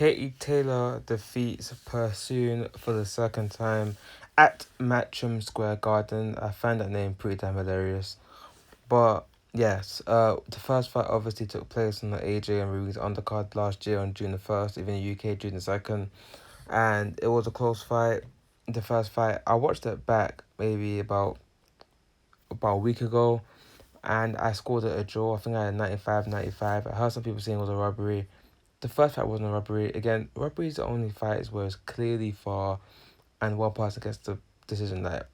Katie Taylor defeats Persoon for the second time at Matcham Square Garden. I find that name pretty damn hilarious. But yes, the first fight obviously took place on the AJ and Ruiz undercard last year on June the 1st, even in the UK June the 2nd. And it was a close fight. The first fight, I watched it back maybe about a week ago, and I scored it a draw. I think I had 95-95. I heard some people saying it was a robbery. The first fight wasn't a robbery. Again, robbery is the only fights where it's clearly far and one person gets the decision. That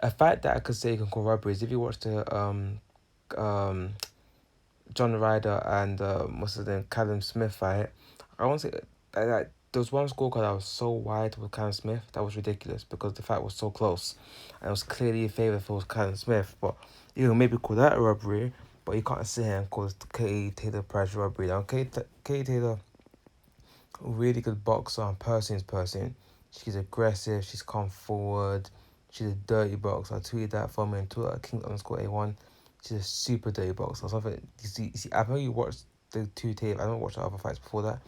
a fight that I could say you can call robbery is if you watch the um John Ryder and what's his name, Callum Smith fight. I won't say that there was one scorecard that was so wide with Callum Smith that was ridiculous because the fight was so close and it was clearly in favour if it was Callum Smith. But you can maybe call that a robbery, but you can't sit here and call Katie Taylor Price robbery. Now Katie Taylor, really good boxer and Persoon's Persoon. She's aggressive, she's come forward, she's a dirty boxer. I tweeted that from me on Twitter, King_A1. She's a super dirty boxer. Something you see, I've only watched the two tape. I haven't watched the other fights before that.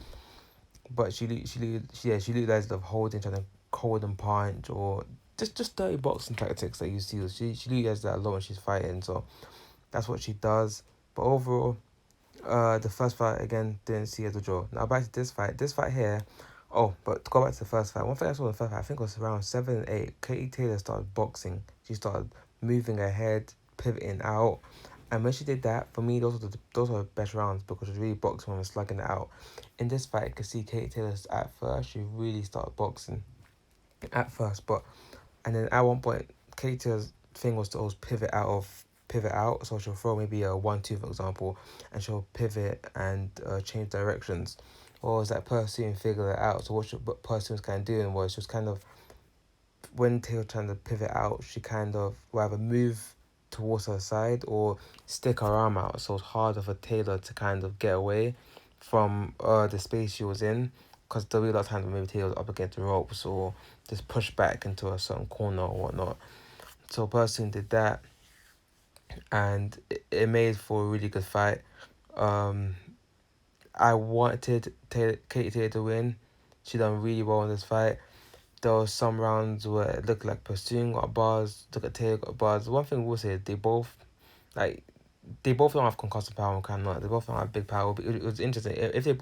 But she utilized of holding, trying to hold and punch, or just dirty boxing tactics that you see. She utilizes that a lot when she's fighting. So that's what she does. But overall, the first fight again didn't see as a draw. Now back to this fight. This fight here. Oh, but to go back to the first fight. One thing I saw in the first fight, I think it was around 7-8. Katie Taylor started boxing. She started moving her head, pivoting out, and when she did that, for me, those were the best rounds because she was really boxing and slugging it out. In this fight, you can see Katie Taylor at first. She really started boxing at first, and then at one point, Katie Taylor's thing was to always pivot out. So she'll throw maybe a 1-2, for example, and she'll pivot and change directions. Or was that Persoon figured it out? So what Persoon was kind of doing was she was kind of, when Taylor trying to pivot out, she kind of rather move towards her side or stick her arm out. So it's harder for Taylor to kind of get away from the space she was in. Because there'll be a lot of times when maybe Taylor was up against the ropes or just push back into a certain corner or whatnot. So Persoon did that, and it made for a really good fight. I wanted Katie Taylor to win. She done really well in this fight. There was some rounds where it looked like Persoon got bars, look at Taylor got bars. One thing we'll say, they both don't have concussive power and kind of, they both don't have big power. But it was interesting. If they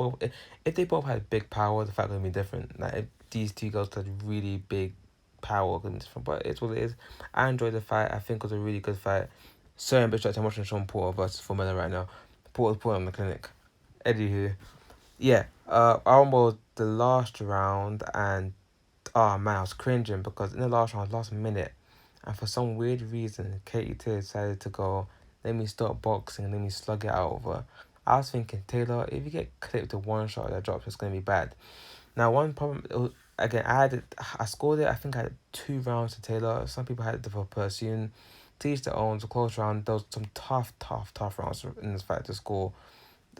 both had big power, the fight would be different. Like if these two girls had really big power, it would be different. But it's what it is. I enjoyed the fight. I think it was a really good fight. So ambitious. I'm watching Sean Porter versus Formella right now. Porter's put on the clinic. Anywho, yeah. I almost the last round, and oh man, I was cringing because in the last minute, and for some weird reason, Katie Taylor decided to go, let me start boxing and let me slug it out of her. I was thinking, Taylor, if you get clipped to one shot that drops, it's going to be bad. Now, one problem, again, I scored it, I think I had 2 rounds to Taylor. Some people had it for Persoon. To each their own, it was a close round. There was some tough rounds in this fight to score.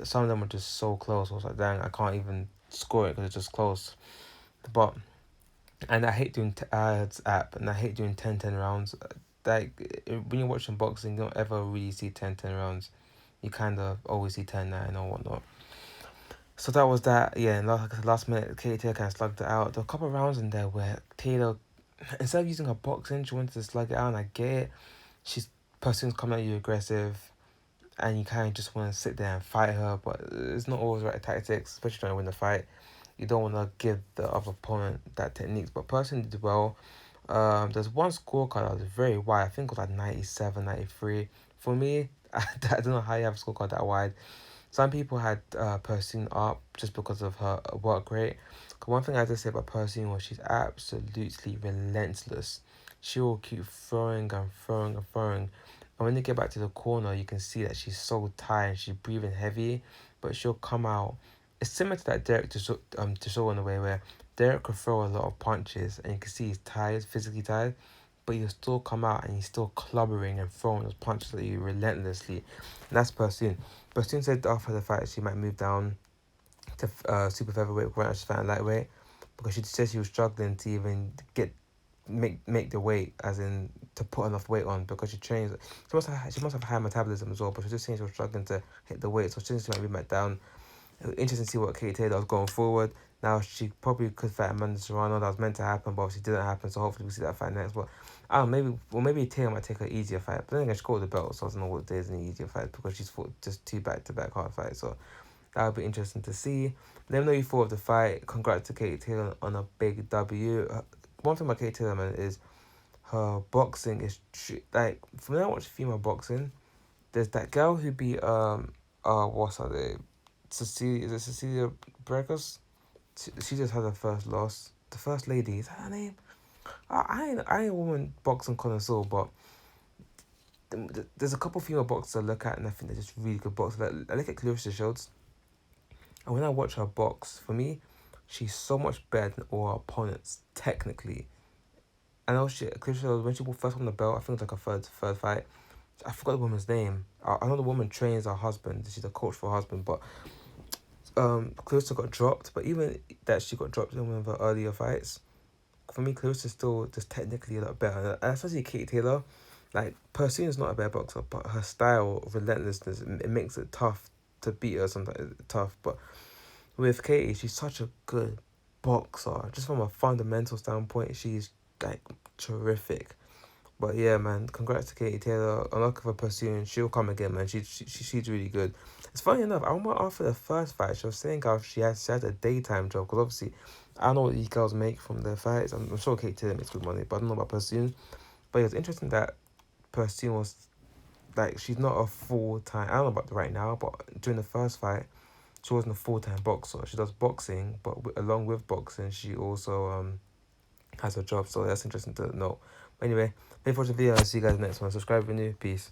Some of them were just so close. I was like, dang, I can't even score it because it's just close. But, and I hate doing ads app, and I hate doing 10-10 rounds. Like, when you're watching boxing, you don't ever really see 10-10 rounds. You kind of always see 10-9 or whatnot. So that was that. Yeah, and last minute, Katie Taylor kind of slugged it out. There were a couple of rounds in there where Taylor, instead of using her boxing, she wanted to slug it out, and I get it. Person's coming at you aggressive, and you kind of just want to sit there and fight her, but it's not always the right tactics, especially trying to win the fight. You don't want to give the other opponent that techniques, but Person did well. There's one scorecard that was very wide. I think it was like 97, 93. For me, I don't know how you have a scorecard that wide. Some people had Persoon up just because of her work rate. One thing I have to say about Persoon was she's absolutely relentless. She will keep throwing and throwing and throwing. And when they get back to the corner, you can see that she's so tired, she's breathing heavy, but she'll come out. It's similar to that Derek to show in a way where Derek could throw a lot of punches and you can see he's tired, physically tired, but he'll still come out and he's still clubbering and throwing those punches at you relentlessly. And that's Persoon. Persoon said after the fight she might move down to super featherweight when she's fighting lightweight because she said she was struggling to even make the weight, as in to put enough weight on because she trains. She must have high metabolism as well, but she was just saying she was struggling to hit the weight, so she might be back down. It was interesting to see what Katie Taylor was going forward. Now she probably could fight Amanda Serrano. That was meant to happen, but obviously didn't happen. So hopefully we see that fight next. But I don't know, maybe Taylor might take an easier fight. But then again, she got the belt, so I don't know what there's any easier fight because she's fought just two back-to-back hard fights. So that would be interesting to see. Let me know you thought of the fight. Congrats to Katie Taylor on a big W. One thing about Katie Taylor, man, is her boxing is like, from when I watch female boxing, there's that girl who beat what's her name? Cecilia, is it Cecilia Brækhus? She just had her first loss. The first lady, is that her name? I ain't a woman boxing connoisseur, but there's a couple female boxers I look at and I think they're just really good boxers. Like, I look at Clarissa Shields, and when I watch her box, for me, she's so much better than all her opponents technically. I know Clarissa Shields, when she first won the belt, I think it was like a third fight. I forgot the woman's name. I know the woman trains her husband. She's a coach for her husband, but Clarissa got dropped. But even that she got dropped in one of her earlier fights, for me, Clarissa's still just technically a lot better. And especially Katie Taylor, like, Persoon is not a bad boxer, but her style of relentlessness, it makes it tough to beat her sometimes. It's tough. But with Katie, she's such a good boxer. Just from a fundamental standpoint, she's like terrific. But yeah, man, congrats to Katie Taylor. I'm lucky for Persoon. She'll come again, man. She's really good. It's funny enough, I remember after the first fight, she was saying how she had a daytime job. Because obviously, I don't know what these girls make from their fights. I'm sure Katie Taylor makes good money, but I don't know about Persoon. But yeah, it's interesting that Persoon was, like, she's not a full-time, I don't know about right now, but during the first fight, she wasn't a full-time boxer. She does boxing, but along with boxing, she also has a job. So that's interesting to know. But anyway, thank you for watching the video. I'll see you guys next one. Subscribe if you're new. Peace.